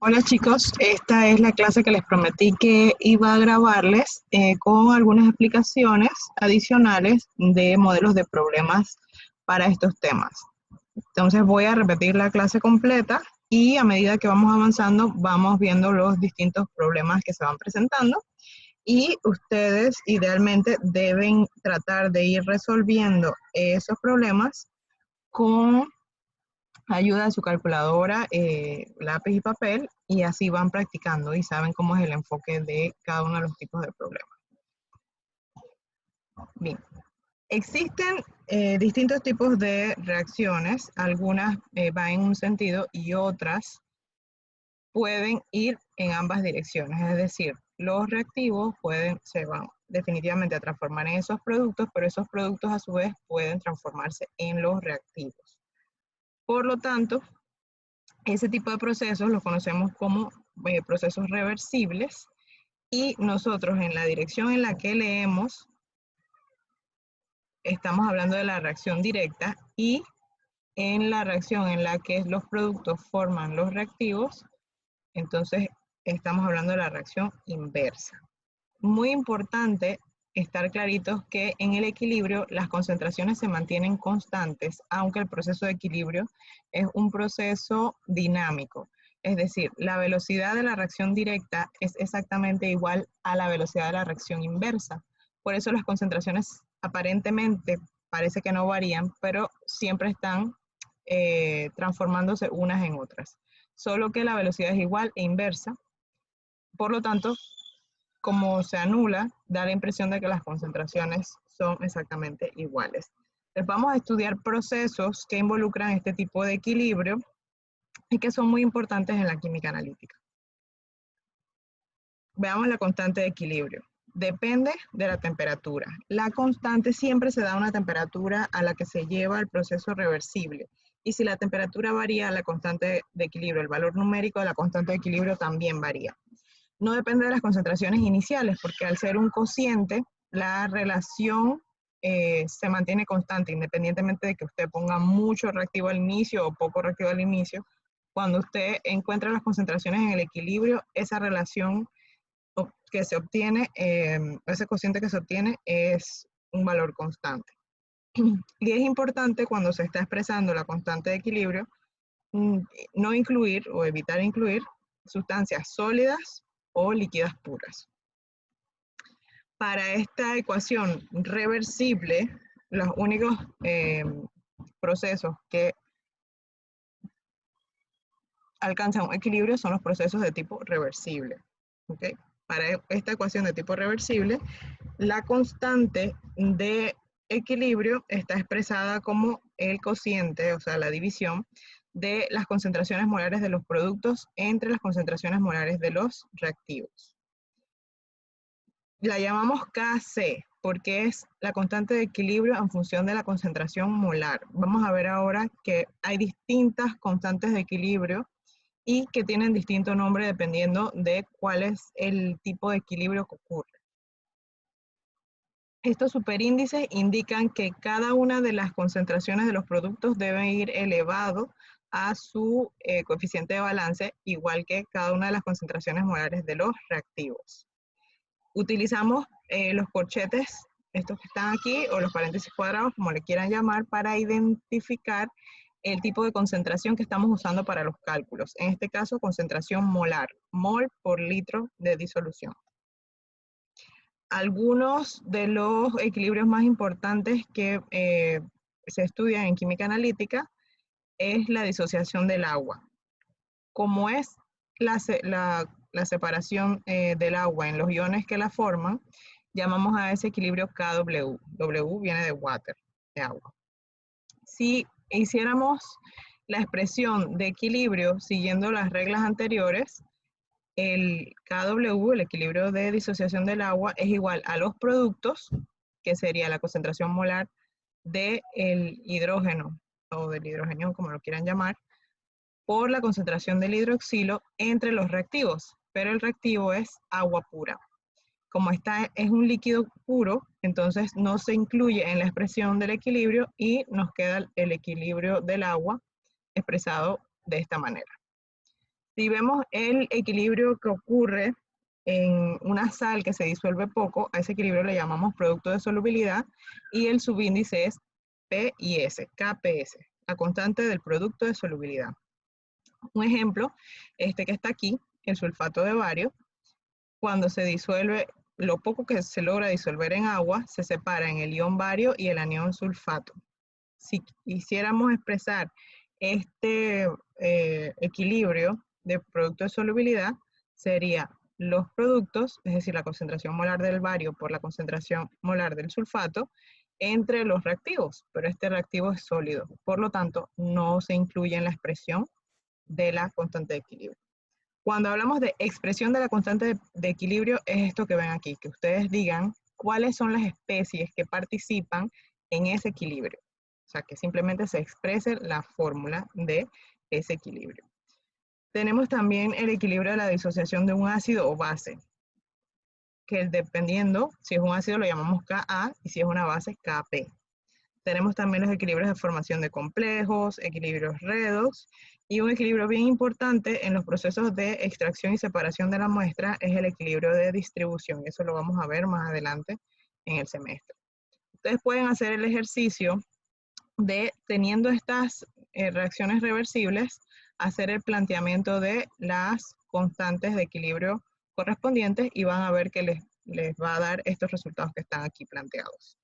Hola chicos, esta es la clase que les prometí que iba a grabarles con algunas explicaciones adicionales de modelos de problemas para estos temas. Entonces voy a repetir la clase completa y a medida que vamos avanzando vamos viendo los distintos problemas que se van presentando y ustedes idealmente deben tratar de ir resolviendo esos problemas con ayuda de su calculadora, lápiz y papel, y así van practicando y saben cómo es el enfoque de cada uno de los tipos de problemas. Bien, existen distintos tipos de reacciones, algunas van en un sentido y otras pueden ir en ambas direcciones, es decir, los reactivos se van definitivamente a transformar en esos productos, pero esos productos a su vez pueden transformarse en los reactivos. Por lo tanto, ese tipo de procesos los conocemos como procesos reversibles y nosotros en la dirección en la que leemos estamos hablando de la reacción directa y en la reacción en la que los productos forman los reactivos, entonces estamos hablando de la reacción inversa. Muy importante estar claritos que en el equilibrio las concentraciones se mantienen constantes, aunque el proceso de equilibrio es un proceso dinámico. Es decir, la velocidad de la reacción directa es exactamente igual a la velocidad de la reacción inversa. Por eso las concentraciones aparentemente parece que no varían, pero siempre están transformándose unas en otras. Solo que la velocidad es igual e inversa. Por lo tanto, como se anula, da la impresión de que las concentraciones son exactamente iguales. Entonces vamos a estudiar procesos que involucran este tipo de equilibrio y que son muy importantes en la química analítica. Veamos la constante de equilibrio. Depende de la temperatura. La constante siempre se da a una temperatura a la que se lleva el proceso reversible. Y si la temperatura varía, la constante de equilibrio, el valor numérico de la constante de equilibrio también varía. No depende de las concentraciones iniciales, porque al ser un cociente, la relación se mantiene constante, independientemente de que usted ponga mucho reactivo al inicio o poco reactivo al inicio. Cuando usted encuentra las concentraciones en el equilibrio, esa relación que se obtiene, ese cociente que se obtiene es un valor constante. Y es importante cuando se está expresando la constante de equilibrio, no incluir o evitar incluir sustancias sólidas o líquidas puras. Para esta ecuación reversible, los únicos procesos que alcanzan un equilibrio son los procesos de tipo reversible. ¿Okay? Para esta ecuación de tipo reversible, la constante de equilibrio está expresada como el cociente, o sea, la división de las concentraciones molares de los productos entre las concentraciones molares de los reactivos. La llamamos Kc porque es la constante de equilibrio en función de la concentración molar. Vamos a ver ahora que hay distintas constantes de equilibrio y que tienen distinto nombre dependiendo de cuál es el tipo de equilibrio que ocurre. Estos superíndices indican que cada una de las concentraciones de los productos debe ir elevado a su coeficiente de balance, igual que cada una de las concentraciones molares de los reactivos. Utilizamos los corchetes, estos que están aquí, o los paréntesis cuadrados, como le quieran llamar, para identificar el tipo de concentración que estamos usando para los cálculos. En este caso, concentración molar, mol por litro de disolución. Algunos de los equilibrios más importantes que se estudian en química analítica es la disociación del agua. Como es la separación del agua en los iones que la forman, llamamos a ese equilibrio KW. W viene de water, de agua. Si hiciéramos la expresión de equilibrio siguiendo las reglas anteriores, el KW, el equilibrio de disociación del agua, es igual a los productos, que sería la concentración molar del hidrógeno, o del hidrógeno, como lo quieran llamar, por la concentración del hidroxilo entre los reactivos, pero el reactivo es agua pura. Como esta es un líquido puro, entonces no se incluye en la expresión del equilibrio y nos queda el equilibrio del agua expresado de esta manera. Si vemos el equilibrio que ocurre en una sal que se disuelve poco, a ese equilibrio le llamamos producto de solubilidad y el subíndice es PIS, KPS, la constante del producto de solubilidad. Un ejemplo, este que está aquí, el sulfato de bario, cuando se disuelve, lo poco que se logra disolver en agua, se separa en el ion bario y el anión sulfato. Si quisiéramos expresar este equilibrio de producto de solubilidad, sería los productos, es decir, la concentración molar del bario por la concentración molar del sulfato, entre los reactivos, pero este reactivo es sólido, por lo tanto, no se incluye en la expresión de la constante de equilibrio. Cuando hablamos de expresión de la constante de equilibrio, es esto que ven aquí, que ustedes digan cuáles son las especies que participan en ese equilibrio. O sea, que simplemente se exprese la fórmula de ese equilibrio. Tenemos también el equilibrio de la disociación de un ácido o base, que dependiendo, si es un ácido lo llamamos Ka y si es una base Kp. Tenemos también los equilibrios de formación de complejos, equilibrios redox, y un equilibrio bien importante en los procesos de extracción y separación de la muestra es el equilibrio de distribución. Eso lo vamos a ver más adelante en el semestre. Ustedes pueden hacer el ejercicio de, teniendo estas reacciones reversibles, hacer el planteamiento de las constantes de equilibrio correspondientes y van a ver que les va a dar estos resultados que están aquí planteados.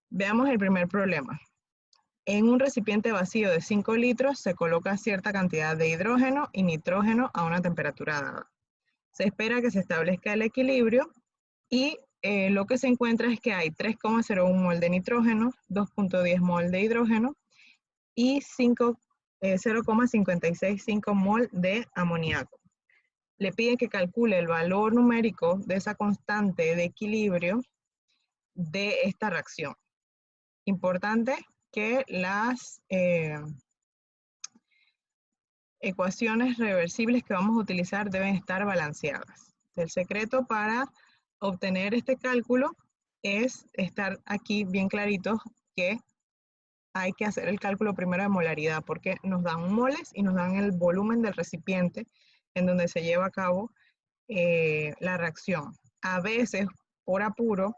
Veamos el primer problema. En un recipiente vacío de 5 litros se coloca cierta cantidad de hidrógeno y nitrógeno a una temperatura dada. Se espera que se establezca el equilibrio y lo que se encuentra es que hay 3,01 mol de nitrógeno, 2,10 mol de hidrógeno y 0,565 mol de amoníaco. Le piden que calcule el valor numérico de esa constante de equilibrio de esta reacción. Importante que las ecuaciones reversibles que vamos a utilizar deben estar balanceadas. El secreto para obtener este cálculo es estar aquí bien claritos que hay que hacer el cálculo primero de molaridad porque nos dan moles y nos dan el volumen del recipiente en donde se lleva a cabo la reacción. A veces, por apuro,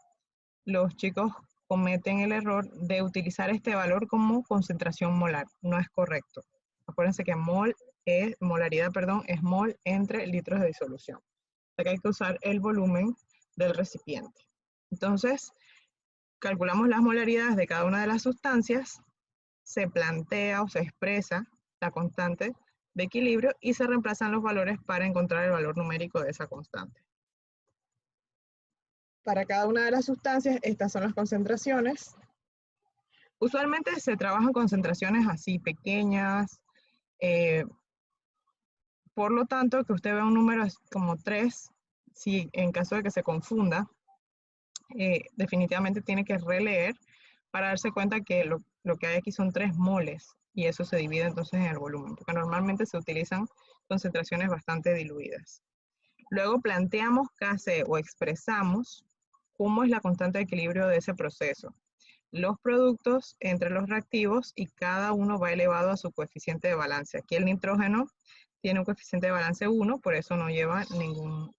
los chicos cometen el error de utilizar este valor como concentración molar. No es correcto. Acuérdense que molaridad, es mol entre litros de disolución. O sea que hay que usar el volumen del recipiente. Entonces, calculamos las molaridades de cada una de las sustancias, se plantea o se expresa la constante de equilibrio y se reemplazan los valores para encontrar el valor numérico de esa constante. Para cada una de las sustancias, estas son las concentraciones. Usualmente se trabajan concentraciones así, pequeñas. Por lo tanto, que usted vea un número como 3, si en caso de que se confunda, definitivamente tiene que releer para darse cuenta que lo que hay aquí son 3 moles y eso se divide entonces en el volumen, porque normalmente se utilizan concentraciones bastante diluidas. Luego planteamos Kc o expresamos cómo es la constante de equilibrio de ese proceso. Los productos entre los reactivos y cada uno va elevado a su coeficiente de balance. Aquí el nitrógeno tiene un coeficiente de balance 1, por eso no lleva ningún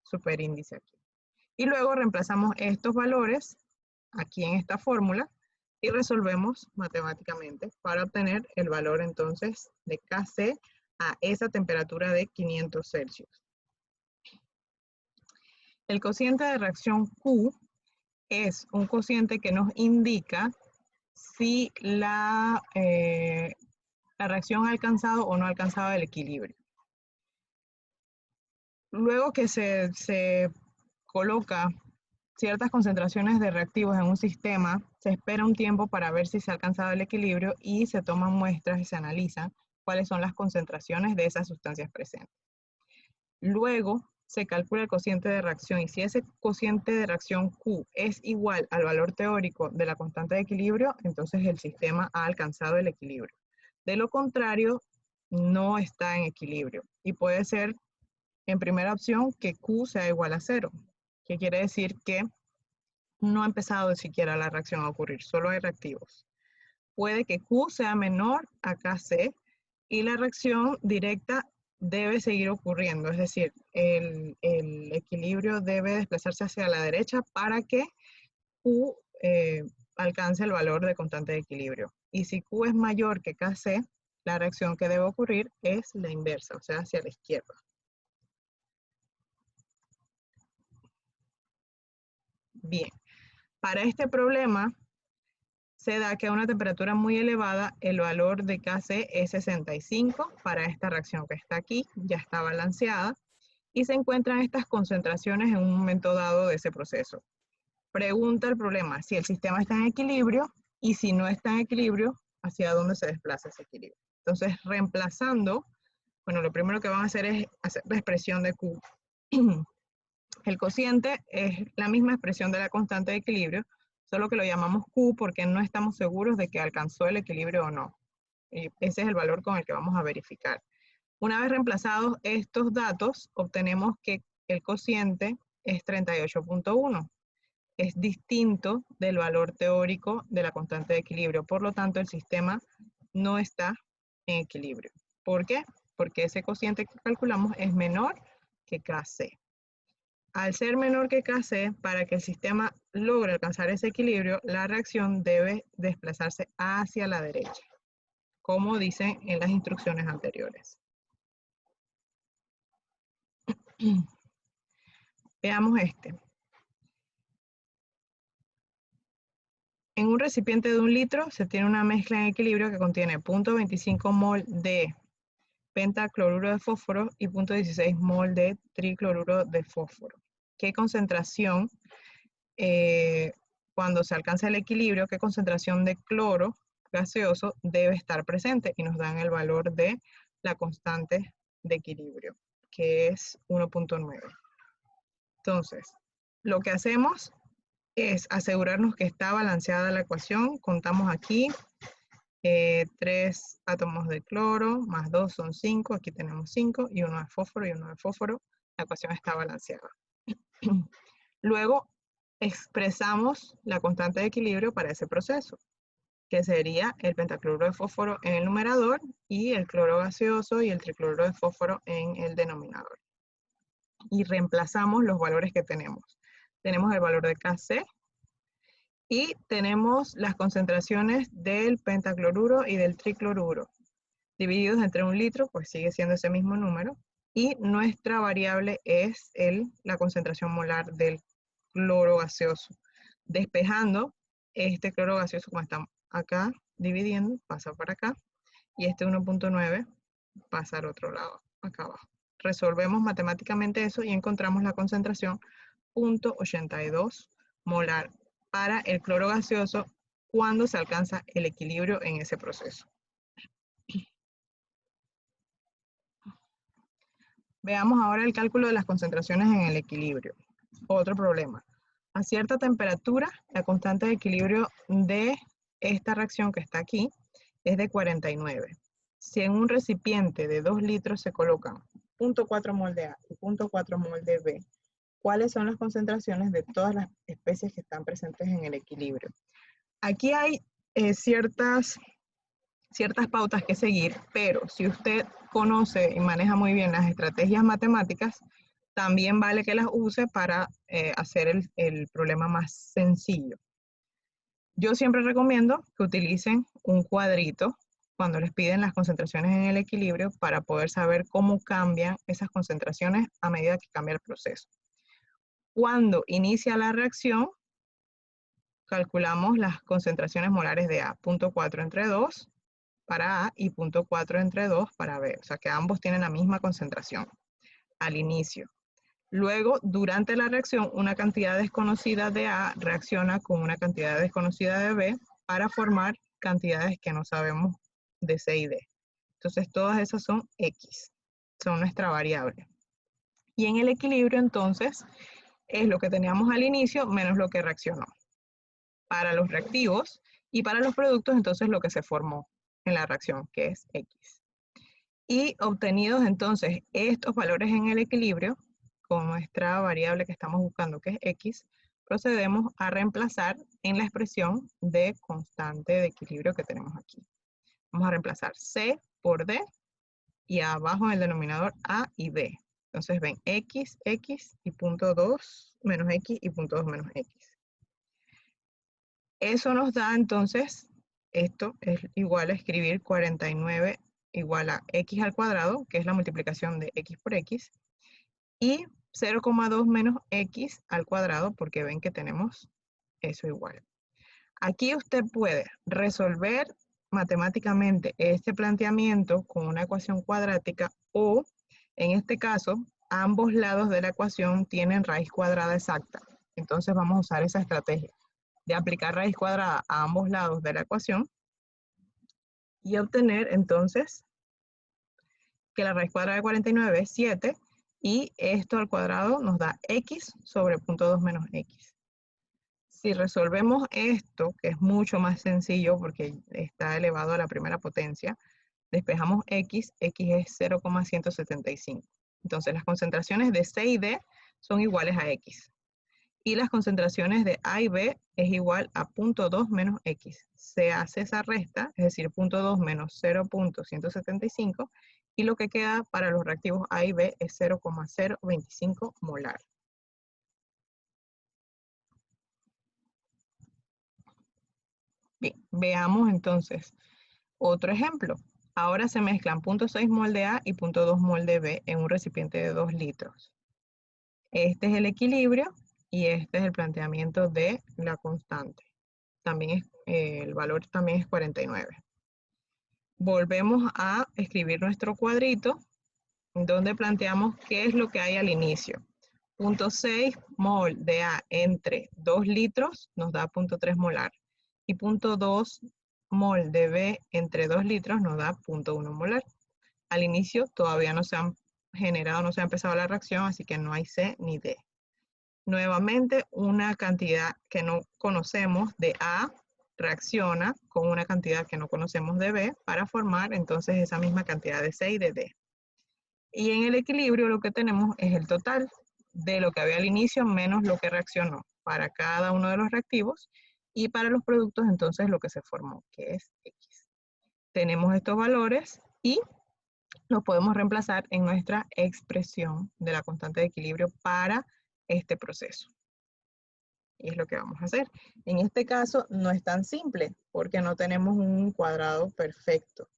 superíndice aquí. Y luego reemplazamos estos valores aquí en esta fórmula y resolvemos matemáticamente para obtener el valor entonces de Kc a esa temperatura de 500 Celsius. El cociente de reacción Q es un cociente que nos indica si la reacción ha alcanzado o no ha alcanzado el equilibrio. Luego que se coloca ciertas concentraciones de reactivos en un sistema, se espera un tiempo para ver si se ha alcanzado el equilibrio y se toman muestras y se analizan cuáles son las concentraciones de esas sustancias presentes. Luego se calcula el cociente de reacción y si ese cociente de reacción Q es igual al valor teórico de la constante de equilibrio, entonces el sistema ha alcanzado el equilibrio. De lo contrario, no está en equilibrio y puede ser en primera opción que Q sea igual a 0, que quiere decir que no ha empezado siquiera la reacción a ocurrir, solo hay reactivos. Puede que Q sea menor a Kc y la reacción directa debe seguir ocurriendo, es decir, el equilibrio debe desplazarse hacia la derecha para que Q alcance el valor de constante de equilibrio. Y si Q es mayor que Kc, la reacción que debe ocurrir es la inversa, o sea, hacia la izquierda. Bien, para este problema se da que a una temperatura muy elevada el valor de Kc es 65 para esta reacción que está aquí, ya está balanceada, y se encuentran estas concentraciones en un momento dado de ese proceso. Pregunta el problema si el sistema está en equilibrio y si no está en equilibrio, hacia dónde se desplaza ese equilibrio. Entonces, reemplazando, bueno, lo primero que van a hacer es hacer la expresión de Q. El cociente es la misma expresión de la constante de equilibrio, solo que lo llamamos Q porque no estamos seguros de que alcanzó el equilibrio o no. Y ese es el valor con el que vamos a verificar. Una vez reemplazados estos datos, obtenemos que el cociente es 38.1. Es distinto del valor teórico de la constante de equilibrio. Por lo tanto, el sistema no está en equilibrio. ¿Por qué? Porque ese cociente que calculamos es menor que Kc. Al ser menor que Kc, para que el sistema logre alcanzar ese equilibrio, la reacción debe desplazarse hacia la derecha, como dicen en las instrucciones anteriores. Veamos este. En un recipiente de 1 litro se tiene una mezcla en equilibrio que contiene 0.25 mol de pentacloruro de fósforo y 0.16 mol de tricloruro de fósforo. ¿Qué concentración, cuando se alcanza el equilibrio, qué concentración de cloro gaseoso debe estar presente? Y nos dan el valor de la constante de equilibrio, que es 1.9. Entonces, lo que hacemos es asegurarnos que está balanceada la ecuación. Contamos aquí 3 átomos de cloro, más 2 son 5, aquí tenemos 5, y 1 de fósforo y 1 de fósforo. La ecuación está balanceada. Luego expresamos la constante de equilibrio para ese proceso, que sería el pentacloruro de fósforo en el numerador y el cloro gaseoso y el tricloruro de fósforo en el denominador. Y reemplazamos los valores que tenemos. Tenemos el valor de Kc y tenemos las concentraciones del pentacloruro y del tricloruro. Divididos entre 1 litro, pues sigue siendo ese mismo número. Y nuestra variable es la concentración molar del cloro gaseoso. Despejando este cloro gaseoso, como está acá dividiendo, pasa para acá. Y este 1.9 pasa al otro lado, acá abajo. Resolvemos matemáticamente eso y encontramos la concentración 0.82 molar para el cloro gaseoso cuando se alcanza el equilibrio en ese proceso. Veamos ahora el cálculo de las concentraciones en el equilibrio. Otro problema. A cierta temperatura, la constante de equilibrio de esta reacción que está aquí es de 49. Si en un recipiente de 2 litros se colocan 0.4 mol de A y 0.4 mol de B, ¿cuáles son las concentraciones de todas las especies que están presentes en el equilibrio? Aquí hay ciertas pautas que seguir, pero si usted conoce y maneja muy bien las estrategias matemáticas, también vale que las use para hacer el problema más sencillo. Yo siempre recomiendo que utilicen un cuadrito cuando les piden las concentraciones en el equilibrio para poder saber cómo cambian esas concentraciones a medida que cambia el proceso. Cuando inicia la reacción, calculamos las concentraciones molares de A, 0.4 entre 2 para A y 0.4 entre 2 para B. O sea que ambos tienen la misma concentración al inicio. Luego, durante la reacción, una cantidad desconocida de A reacciona con una cantidad desconocida de B para formar cantidades que no sabemos de C y D. Entonces, todas esas son X, son nuestra variable. Y en el equilibrio, entonces, es lo que teníamos al inicio menos lo que reaccionó. Para los reactivos y para los productos, entonces, lo que se formó en la reacción, que es X. Y obtenidos, entonces, estos valores en el equilibrio, con nuestra variable que estamos buscando, que es X, procedemos a reemplazar en la expresión de constante de equilibrio que tenemos aquí. Vamos a reemplazar C por D y abajo en el denominador A y B. Entonces ven X, X y punto 2 menos X y punto 2 menos X. Eso nos da entonces, esto es igual a escribir 49 igual a X al cuadrado, que es la multiplicación de X por X, y 0,2 menos X al cuadrado, porque ven que tenemos eso igual. Aquí usted puede resolver matemáticamente este planteamiento con una ecuación cuadrática o, en este caso, ambos lados de la ecuación tienen raíz cuadrada exacta. Entonces vamos a usar esa estrategia de aplicar raíz cuadrada a ambos lados de la ecuación y obtener entonces que la raíz cuadrada de 49 es 7 y esto al cuadrado nos da x sobre 0.2 menos x. Si resolvemos esto, que es mucho más sencillo porque está elevado a la primera potencia, despejamos x, x es 0,175. Entonces las concentraciones de C y D son iguales a x. Y las concentraciones de A y B es igual a 0.2 menos X. Se hace esa resta, es decir, 0.2 menos 0.175, y lo que queda para los reactivos A y B es 0,025 molar. Bien, veamos entonces otro ejemplo. Ahora se mezclan 0.6 mol de A y 0.2 mol de B en un recipiente de 2 litros. Este es el equilibrio y este es el planteamiento de la constante. También es, el valor también es 49. Volvemos a escribir nuestro cuadrito donde planteamos qué es lo que hay al inicio. 0.6 mol de A entre 2 litros nos da 0.3 molar. Y 0.2 mol de B entre 2 litros nos da 0.1 molar. Al inicio todavía no se han generado, no se ha empezado la reacción, así que no hay C ni D. Nuevamente, una cantidad que no conocemos de A reacciona con una cantidad que no conocemos de B para formar entonces esa misma cantidad de C y de D. Y en el equilibrio lo que tenemos es el total de lo que había al inicio menos lo que reaccionó para cada uno de los reactivos y para los productos entonces lo que se formó, que es X. Tenemos estos valores y los podemos reemplazar en nuestra expresión de la constante de equilibrio para este proceso. Y es lo que vamos a hacer. En este caso no es tan simple porque no tenemos un cuadrado perfecto.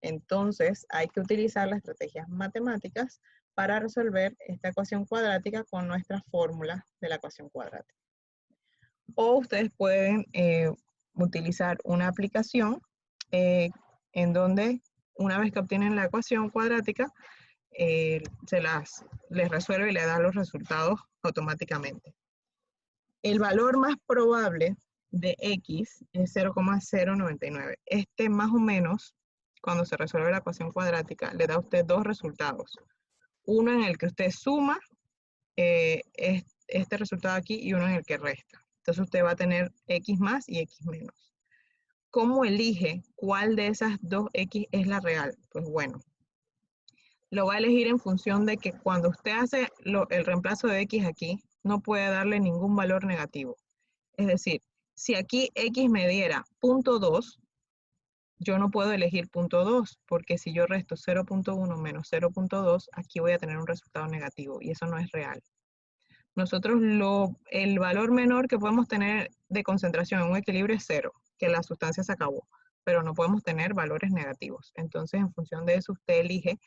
Entonces hay que utilizar las estrategias matemáticas para resolver esta ecuación cuadrática con nuestras fórmulas de la ecuación cuadrática. O ustedes pueden utilizar una aplicación en donde una vez que obtienen la ecuación cuadrática, les resuelve y le da los resultados automáticamente. El valor más probable de X es 0,099. Este más o menos, cuando se resuelve la ecuación cuadrática, le da a usted dos resultados. Uno en el que usted suma este resultado aquí y uno en el que resta. Entonces usted va a tener X más y X menos. ¿Cómo elige cuál de esas dos X es la real? Pues bueno, lo va a elegir en función de que cuando usted hace el reemplazo de X aquí, no puede darle ningún valor negativo. Es decir, si aquí X me diera 0.2, yo no puedo elegir 0.2, porque si yo resto 0.1 menos 0.2, aquí voy a tener un resultado negativo, y eso no es real. Nosotros el valor menor que podemos tener de concentración en un equilibrio es 0, que la sustancia se acabó, pero no podemos tener valores negativos. Entonces, en función de eso, usted elige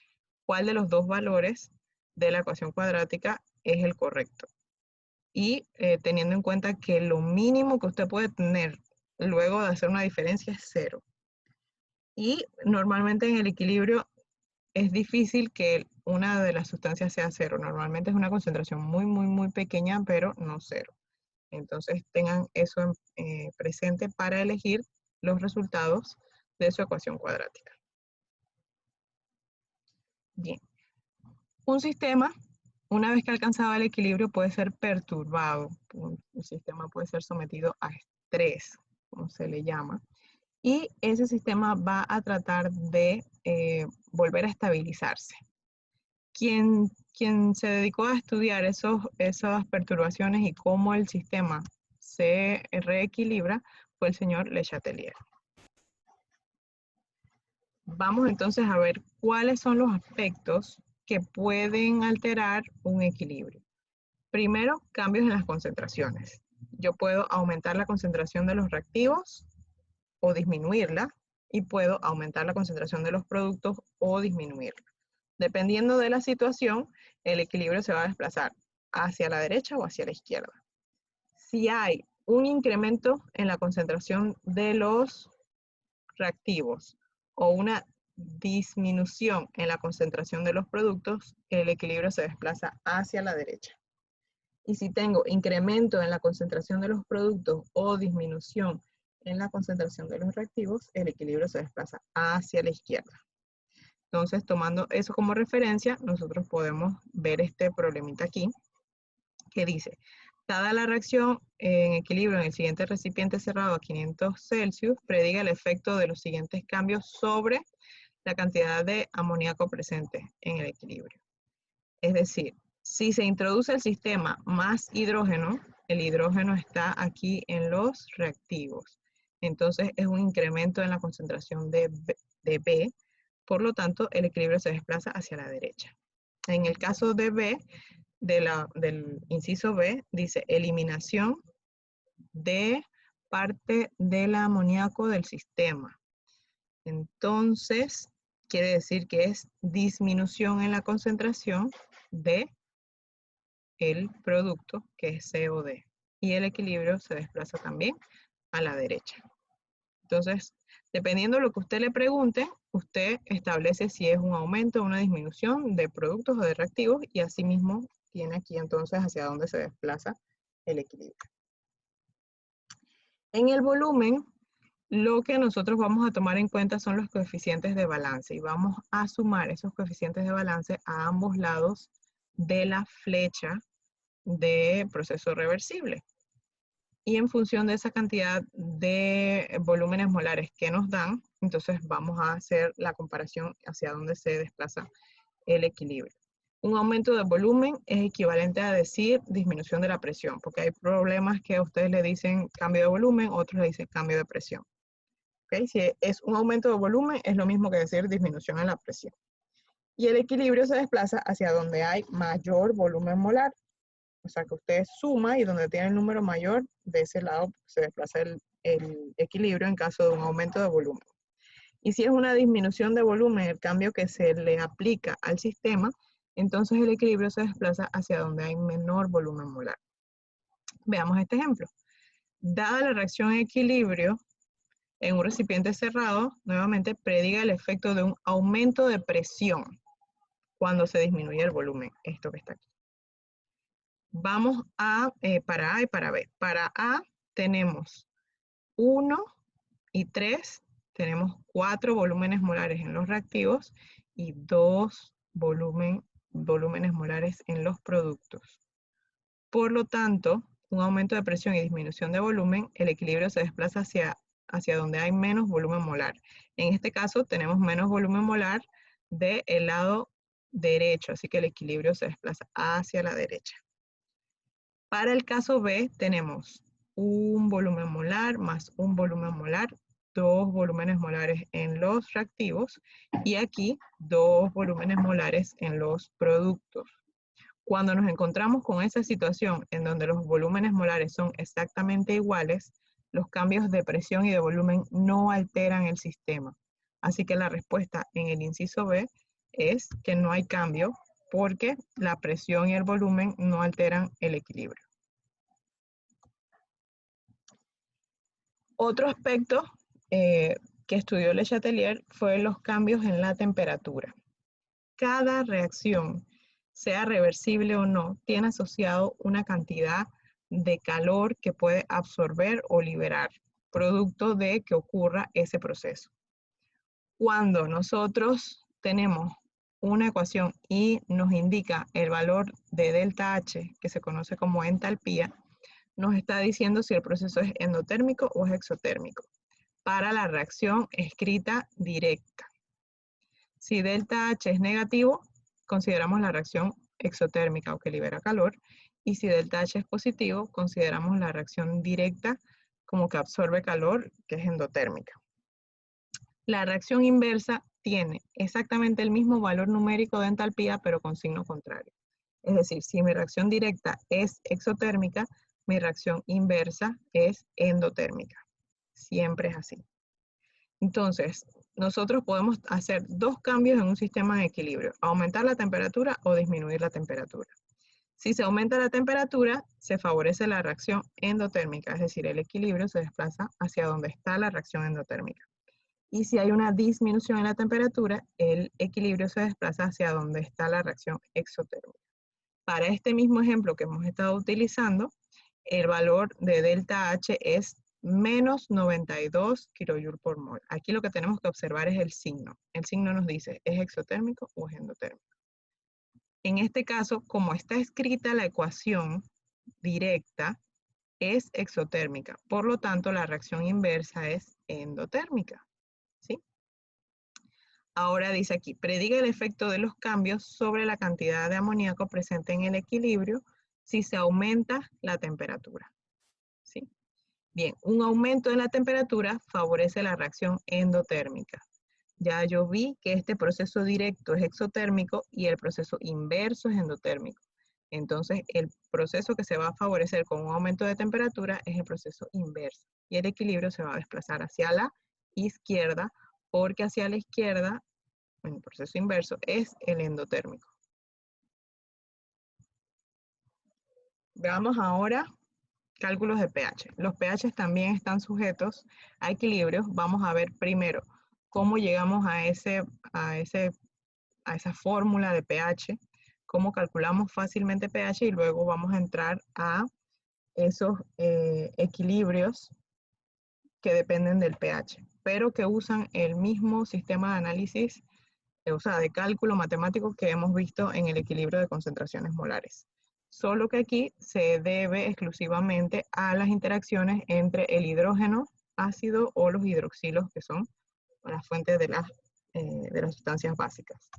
cuál de los dos valores de la ecuación cuadrática es el correcto. Y teniendo en cuenta que lo mínimo que usted puede tener luego de hacer una diferencia es 0. Y normalmente en el equilibrio es difícil que una de las sustancias sea 0. Normalmente es una concentración muy, muy, muy pequeña, pero no 0. Entonces tengan eso presente para elegir los resultados de su ecuación cuadrática. Bien. Un sistema, una vez que alcanzaba el equilibrio, puede ser perturbado. Un sistema puede ser sometido a estrés, como se le llama. Y ese sistema va a tratar de volver a estabilizarse. Quien se dedicó a estudiar esas perturbaciones y cómo el sistema se reequilibra fue el señor Le Chatelier. Vamos entonces a ver cuáles son los aspectos que pueden alterar un equilibrio. Primero, cambios en las concentraciones. Yo puedo aumentar la concentración de los reactivos o disminuirla, y puedo aumentar la concentración de los productos o disminuirla. Dependiendo de la situación, el equilibrio se va a desplazar hacia la derecha o hacia la izquierda. Si hay un incremento en la concentración de los reactivos o una disminución en la concentración de los productos, el equilibrio se desplaza hacia la derecha. Y si tengo incremento en la concentración de los productos o disminución en la concentración de los reactivos, el equilibrio se desplaza hacia la izquierda. Entonces, tomando eso como referencia, nosotros podemos ver este problemita aquí, que dice, dada la reacción en equilibrio en el siguiente recipiente cerrado a 500 Celsius, prediga el efecto de los siguientes cambios sobre la cantidad de amoníaco presente en el equilibrio. Es decir, si se introduce el sistema más hidrógeno, el hidrógeno está aquí en los reactivos. Entonces es un incremento en la concentración de B, por lo tanto el equilibrio se desplaza hacia la derecha. En el caso de B, del inciso B, dice eliminación de parte del amoníaco del sistema. Entonces, quiere decir que es disminución en la concentración de el producto, que es COD. Y el equilibrio se desplaza también a la derecha. Entonces, dependiendo de lo que usted le pregunte, usted establece si es un aumento o una disminución de productos o de reactivos, y asimismo tiene aquí entonces hacia dónde se desplaza el equilibrio. En el volumen, lo que nosotros vamos a tomar en cuenta son los coeficientes de balance, y vamos a sumar esos coeficientes de balance a ambos lados de la flecha de proceso reversible. Y en función de esa cantidad de volúmenes molares que nos dan, entonces vamos a hacer la comparación hacia dónde se desplaza el equilibrio. Un aumento de volumen es equivalente a decir disminución de la presión, porque hay problemas que a ustedes le dicen cambio de volumen, otros le dicen cambio de presión. ¿Okay? Si es un aumento de volumen, es lo mismo que decir disminución en la presión. Y el equilibrio se desplaza hacia donde hay mayor volumen molar. O sea que usted suma y donde tiene el número mayor, de ese lado se desplaza el equilibrio en caso de un aumento de volumen. Y si es una disminución de volumen, el cambio que se le aplica al sistema, entonces el equilibrio se desplaza hacia donde hay menor volumen molar. Veamos este ejemplo. Dada la reacción en equilibrio en un recipiente cerrado, nuevamente prediga el efecto de un aumento de presión cuando se disminuye el volumen, esto que está aquí. Vamos a, para A y para B. Para A tenemos 1 y 3, tenemos 4 volúmenes molares en los reactivos y 2 volúmenes molares en los productos. Por lo tanto, un aumento de presión y disminución de volumen, el equilibrio se desplaza hacia donde hay menos volumen molar. En este caso tenemos menos volumen molar del lado derecho, así que el equilibrio se desplaza hacia la derecha. Para el caso B tenemos un volumen molar más un volumen molar, 2 volúmenes molares en los reactivos y aquí 2 volúmenes molares en los productos. Cuando nos encontramos con esa situación en donde los volúmenes molares son exactamente iguales, los cambios de presión y de volumen no alteran el sistema. Así que la respuesta en el inciso B es que no hay cambio porque la presión y el volumen no alteran el equilibrio. Otro aspecto que estudió Le Chatelier fue los cambios en la temperatura. Cada reacción, sea reversible o no, tiene asociado una cantidad de calor que puede absorber o liberar, producto de que ocurra ese proceso. Cuando nosotros tenemos una ecuación y nos indica el valor de delta H, que se conoce como entalpía, nos está diciendo si el proceso es endotérmico o es exotérmico, para la reacción escrita directa. Si delta H es negativo, consideramos la reacción exotérmica o que libera calor, y si delta H es positivo, consideramos la reacción directa como que absorbe calor, que es endotérmica. La reacción inversa tiene exactamente el mismo valor numérico de entalpía, pero con signo contrario. Es decir, si mi reacción directa es exotérmica, mi reacción inversa es endotérmica. Siempre es así. Entonces, nosotros podemos hacer dos cambios en un sistema de equilibrio, aumentar la temperatura o disminuir la temperatura. Si se aumenta la temperatura, se favorece la reacción endotérmica, es decir, el equilibrio se desplaza hacia donde está la reacción endotérmica. Y si hay una disminución en la temperatura, el equilibrio se desplaza hacia donde está la reacción exotérmica. Para este mismo ejemplo que hemos estado utilizando, el valor de delta H es menos 92 kJ por mol. Aquí lo que tenemos que observar es el signo. El signo nos dice, ¿es exotérmico o es endotérmico? En este caso, como está escrita la ecuación directa, es exotérmica. Por lo tanto, la reacción inversa es endotérmica. ¿Sí? Ahora dice aquí, prediga el efecto de los cambios sobre la cantidad de amoníaco presente en el equilibrio si se aumenta la temperatura. ¿Sí? Bien, un aumento en la temperatura favorece la reacción endotérmica. Ya yo vi que este proceso directo es exotérmico y el proceso inverso es endotérmico. Entonces, el proceso que se va a favorecer con un aumento de temperatura es el proceso inverso. Y el equilibrio se va a desplazar hacia la izquierda, porque hacia la izquierda, en el proceso inverso, es el endotérmico. Veamos ahora cálculos de pH. Los pH también están sujetos a equilibrios. Vamos a ver primero cómo llegamos a esa fórmula de pH, cómo calculamos fácilmente pH y luego vamos a entrar a esos equilibrios que dependen del pH, pero que usan el mismo sistema de análisis, o sea, de cálculo matemático que hemos visto en el equilibrio de concentraciones molares. Solo que aquí se debe exclusivamente a las interacciones entre el hidrógeno ácido o los hidroxilos, que son las fuentes de las sustancias básicas.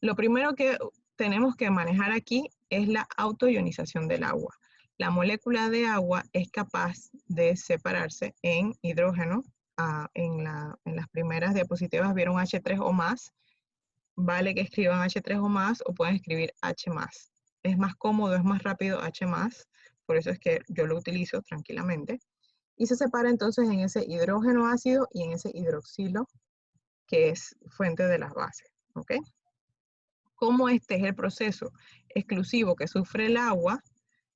Lo primero que tenemos que manejar aquí es la autoionización del agua. La molécula de agua es capaz de separarse en hidrógeno. En las primeras diapositivas vieron H3 o más. Vale que escriban H3 o más o pueden escribir H más. Es más cómodo, es más rápido H más. Por eso es que yo lo utilizo tranquilamente. Y se separa entonces en ese hidrógeno ácido y en ese hidroxilo que es fuente de las bases. ¿Ok? Como este es el proceso exclusivo que sufre el agua,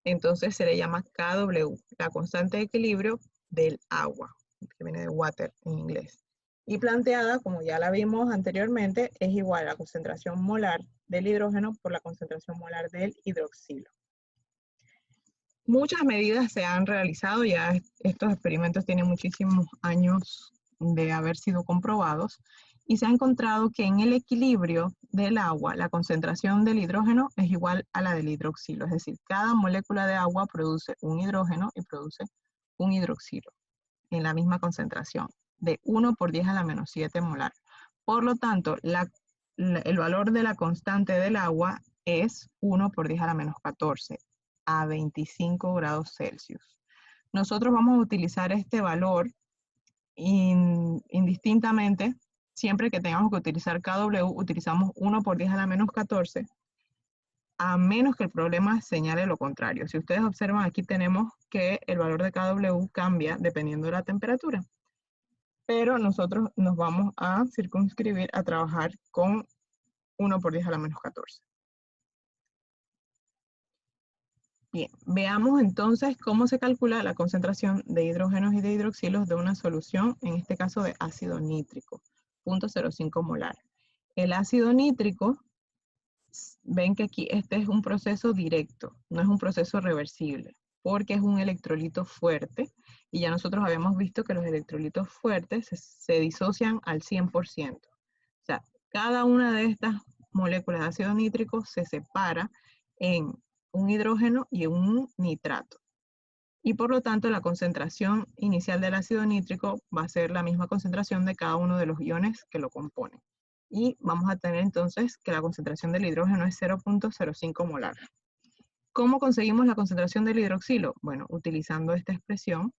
entonces se le llama KW, la constante de equilibrio del agua, que viene de water en inglés. Y planteada, como ya la vimos anteriormente, es igual a la concentración molar del hidrógeno por la concentración molar del hidroxilo. Muchas medidas se han realizado, ya estos experimentos tienen muchísimos años de haber sido comprobados, y se ha encontrado que en el equilibrio del agua, la concentración del hidrógeno es igual a la del hidroxilo, es decir, cada molécula de agua produce un hidrógeno y produce un hidroxilo en la misma concentración, de 1 por 10 a la menos 7 molar. Por lo tanto, el valor de la constante del agua es 1 por 10 a la menos 14, a 25 grados Celsius. Nosotros vamos a utilizar este valor indistintamente. Siempre que tengamos que utilizar KW, utilizamos 1 por 10 a la menos 14, a menos que el problema señale lo contrario. Si ustedes observan, aquí tenemos que el valor de KW cambia dependiendo de la temperatura. Pero nosotros nos vamos a circunscribir a trabajar con 1 por 10 a la menos 14. Bien, veamos entonces cómo se calcula la concentración de hidrógenos y de hidroxilos de una solución, en este caso de ácido nítrico, 0.05 molar. El ácido nítrico, ven que aquí este es un proceso directo, no es un proceso reversible, porque es un electrolito fuerte, y ya nosotros habíamos visto que los electrolitos fuertes se disocian al 100%. O sea, cada una de estas moléculas de ácido nítrico se separa en un hidrógeno y un nitrato. Y por lo tanto, la concentración inicial del ácido nítrico va a ser la misma concentración de cada uno de los iones que lo componen. Y vamos a tener entonces que la concentración del hidrógeno es 0.05 molar. ¿Cómo conseguimos la concentración del hidroxilo? Bueno, utilizando esta expresión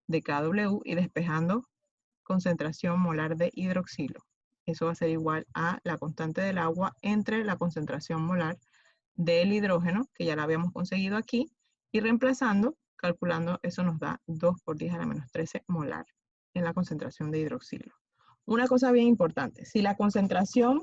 de KW y despejando concentración molar de hidroxilo. Eso va a ser igual a la constante del agua entre la concentración molar del hidrógeno, que ya la habíamos conseguido aquí, y reemplazando, calculando, eso nos da 2 por 10 a la menos 13 molar en la concentración de hidroxilo. Una cosa bien importante, si la concentración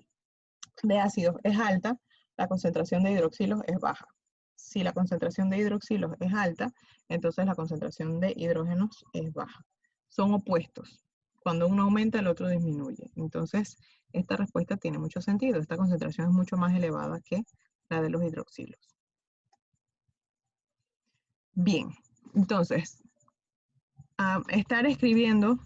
de ácidos es alta, la concentración de hidroxilos es baja. Si la concentración de hidroxilos es alta, entonces la concentración de hidrógenos es baja. Son opuestos. Cuando uno aumenta, el otro disminuye. Entonces, esta respuesta tiene mucho sentido. Esta concentración es mucho más elevada que la de los hidroxilos. Bien, entonces, estar escribiendo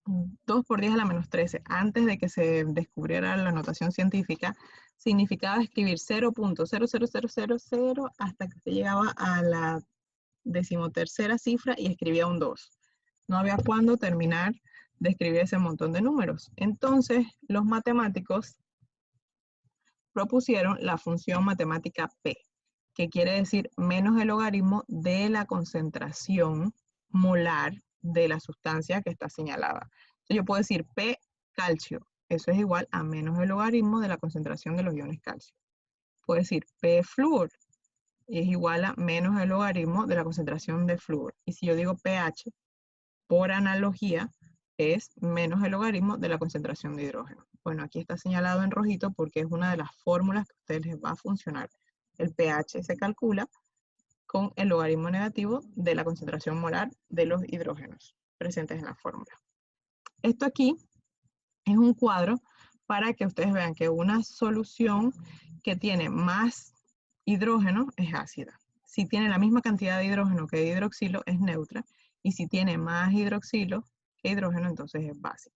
2 por 10 a la menos 13 antes de que se descubriera la notación científica, significaba escribir 0.00000 hasta que se llegaba a la 13ª cifra y escribía un 2. No había cuándo terminar de escribir ese montón de números. Entonces, los matemáticos propusieron la función matemática P, que quiere decir menos el logaritmo de la concentración molar de la sustancia que está señalada. Entonces yo puedo decir P calcio, eso es igual a menos el logaritmo de la concentración de los iones calcio. Puedo decir P flúor, y es igual a menos el logaritmo de la concentración de flúor. Y si yo digo pH, por analogía, es menos el logaritmo de la concentración de hidrógeno. Bueno, aquí está señalado en rojito porque es una de las fórmulas que a ustedes les va a funcionar. El pH se calcula con el logaritmo negativo de la concentración molar de los hidrógenos presentes en la fórmula. Esto aquí es un cuadro para que ustedes vean que una solución que tiene más hidrógeno es ácida. Si tiene la misma cantidad de hidrógeno que de hidroxilo es neutra, y si tiene más hidroxilo que hidrógeno, entonces es básica.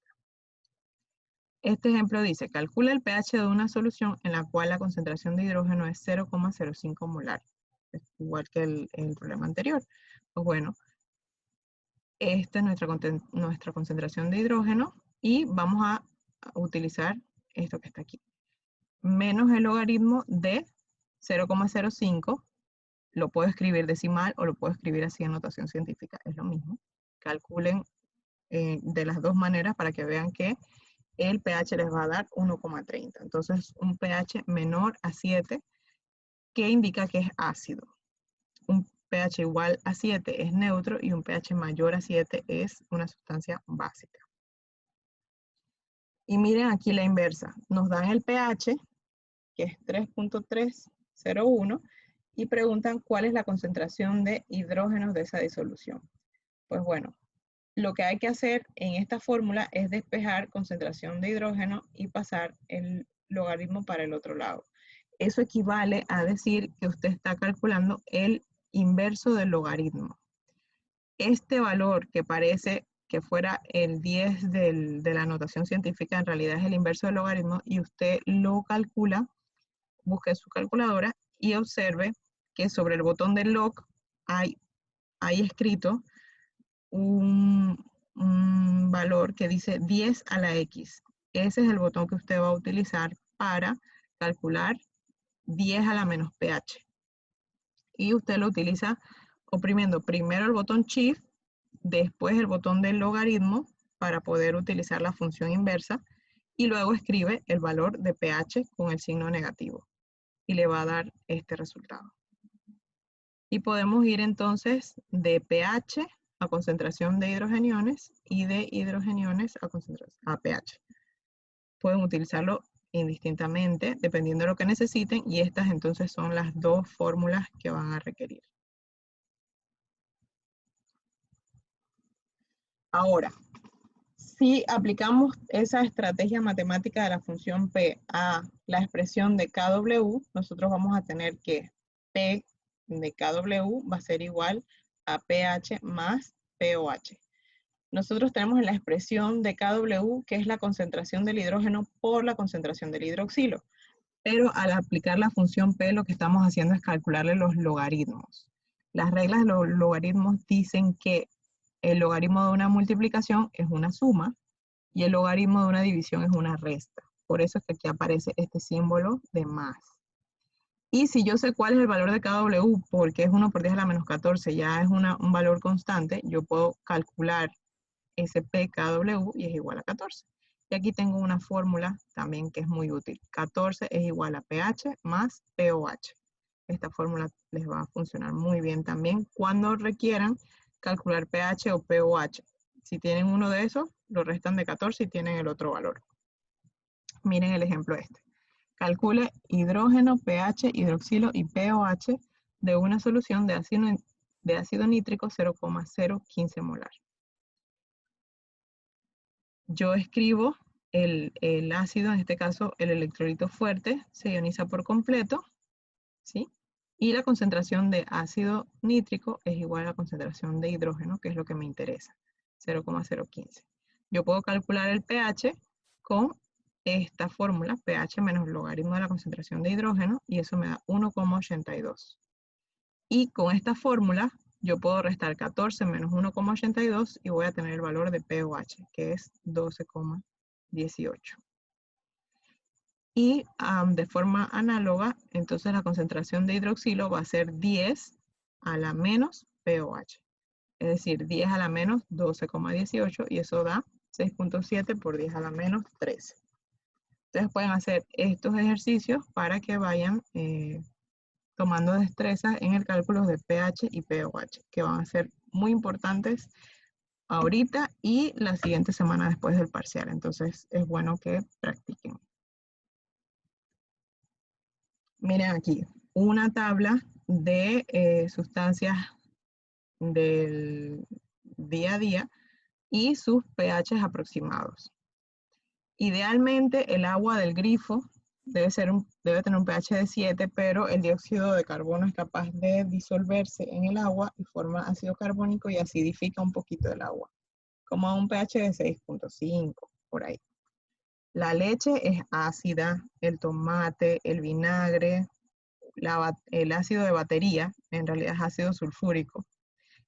Este ejemplo dice, calcula el pH de una solución en la cual la concentración de hidrógeno es 0,05 molar. Es igual que el problema anterior. Pues bueno, esta es nuestra concentración de hidrógeno y vamos a utilizar esto que está aquí. Menos el logaritmo de 0,05, lo puedo escribir decimal o lo puedo escribir así en notación científica, es lo mismo. Calculen de las dos maneras para que vean que el pH les va a dar 1,30. Entonces, un pH menor a 7, que indica que es ácido. Un pH igual a 7 es neutro y un pH mayor a 7 es una sustancia básica. Y miren aquí la inversa. Nos dan el pH, que es 3.301, y preguntan cuál es la concentración de hidrógenos de esa disolución. Pues bueno, lo que hay que hacer en esta fórmula es despejar concentración de hidrógeno y pasar el logaritmo para el otro lado. Eso equivale a decir que usted está calculando el inverso del logaritmo. Este valor que parece que fuera el 10 de la notación científica, en realidad es el inverso del logaritmo, y usted lo calcula, busque su calculadora y observe que sobre el botón del log hay escrito un valor que dice 10 a la X. Ese es el botón que usted va a utilizar para calcular 10 a la menos pH. Y usted lo utiliza oprimiendo primero el botón Shift, después el botón del logaritmo para poder utilizar la función inversa y luego escribe el valor de pH con el signo negativo y le va a dar este resultado. Y podemos ir entonces de pH a concentración de hidrogeniones y de hidrogeniones a pH. Pueden utilizarlo indistintamente dependiendo de lo que necesiten y estas entonces son las dos fórmulas que van a requerir. Ahora, si aplicamos esa estrategia matemática de la función P a la expresión de KW, nosotros vamos a tener que P de KW va a ser igual a pH más pOH. Nosotros tenemos en la expresión de KW, que es la concentración del hidrógeno por la concentración del hidroxilo. Pero al aplicar la función P, lo que estamos haciendo es calcularle los logaritmos. Las reglas de los logaritmos dicen que el logaritmo de una multiplicación es una suma y el logaritmo de una división es una resta. Por eso es que aquí aparece este símbolo de más. Y si yo sé cuál es el valor de KW, porque es 1 por 10 a la menos 14, ya es un valor constante, yo puedo calcular SpKW y es igual a 14. Y aquí tengo una fórmula también que es muy útil. 14 es igual a pH más pOH. Esta fórmula les va a funcionar muy bien también cuando requieran calcular pH o pOH. Si tienen uno de esos, lo restan de 14 y tienen el otro valor. Miren el ejemplo este. Calcule hidrógeno, pH, hidroxilo y pOH de una solución de ácido nítrico 0,015 molar. Yo escribo el ácido, en este caso el electrolito fuerte, se ioniza por completo, ¿sí? Y la concentración de ácido nítrico es igual a la concentración de hidrógeno, que es lo que me interesa, 0,015. Yo puedo calcular el pH con esta fórmula, pH menos logaritmo de la concentración de hidrógeno, y eso me da 1,82. Y con esta fórmula, yo puedo restar 14 menos 1,82 y voy a tener el valor de pOH, que es 12,18. Y de forma análoga, entonces la concentración de hidroxilo va a ser 10 a la menos pOH. Es decir, 10 a la menos 12,18 y eso da 6,7 por 10 a la menos 13. Ustedes pueden hacer estos ejercicios para que vayan tomando destrezas en el cálculo de pH y pOH, que van a ser muy importantes ahorita y la siguiente semana después del parcial. Entonces es bueno que practiquen. Miren aquí, una tabla de sustancias del día a día y sus pHs aproximados. Idealmente el agua del grifo debe tener un pH de 7, pero el dióxido de carbono es capaz de disolverse en el agua y forma ácido carbónico y acidifica un poquito el agua, como a un pH de 6,5, por ahí. La leche es ácida, el tomate, el vinagre, el ácido de batería, en realidad es ácido sulfúrico.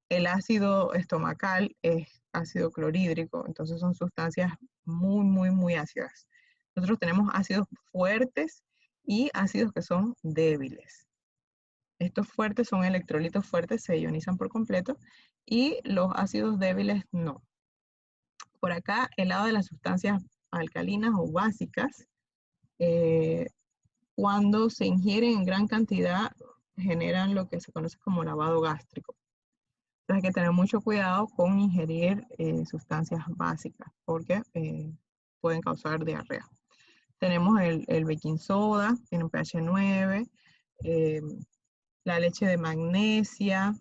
El ácido estomacal es ácido clorhídrico, entonces son sustancias muy, muy, muy ácidas. Nosotros tenemos ácidos fuertes y ácidos que son débiles. Estos fuertes son electrolitos fuertes, se ionizan por completo, y los ácidos débiles no. Por acá, el lado de las sustancias alcalinas o básicas, cuando se ingieren en gran cantidad, generan lo que se conoce como lavado gástrico. Entonces hay que tener mucho cuidado con ingerir sustancias básicas porque pueden causar diarrea. Tenemos el baking soda, tiene un pH 9, la leche de magnesia,